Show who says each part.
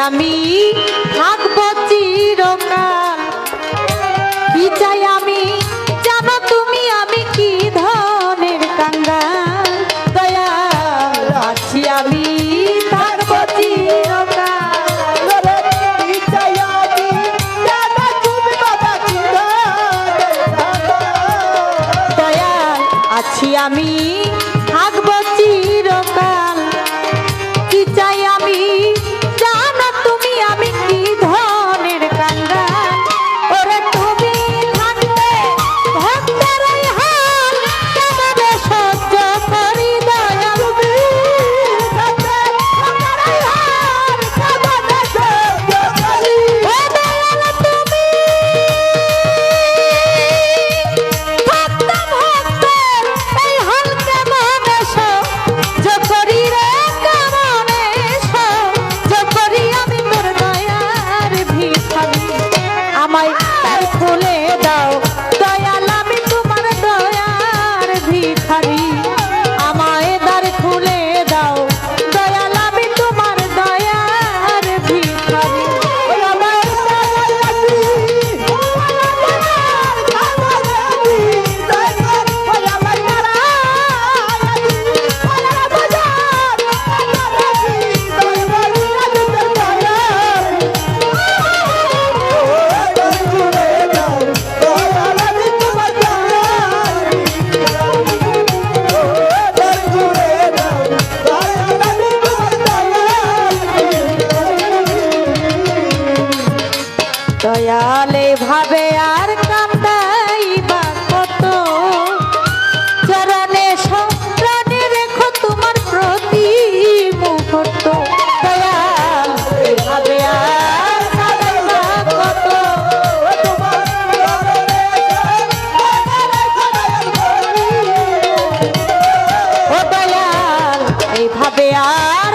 Speaker 1: আমি থাকবো চিরকাল। কি চাই আমি জানো তুমি, আমি কি ধনের কাঙ্গাল। দয়াল আছি আমি থাকবো চিরকাল।
Speaker 2: কি চাই আমি জানো তুমি বাবা কি ধনের কাঙ্গাল।
Speaker 1: দয়াল আছি আমি থাকবো চিরকাল। কি চাই আমি জানো তুমি, আমি কি ধনের কাঙ্গাল। ওরে তুমি থাকবে ভক্তের এই হাল কেমনে সহ্য করি। দয়াল তুমি থাকবে ভক্তের এই হাল কেমনে সহ্য করি। ও দয়াল তুমি থাকতে ভক্তের এই হাল কেমনে সহ্য করি রে। কেমনে সহ্য করি আমি তোর দয়ার ভিখারি। আমায় তার খুলে দাও দয়াল, আমি তোমার দয়ার ভিখারি। আমায় দ্বার খুলে দাও দয়াল, আমি তোমার দয়ার ভিখারি। দয়ালে ভাবে আর কান্দাই বা কত, চরণে সংপ্রাণে রেখো তোমার প্রতি মুহূর্ত। দয়াল ভাবে আর কান্দাই বা কত, ও দয়াল এইভাবে আর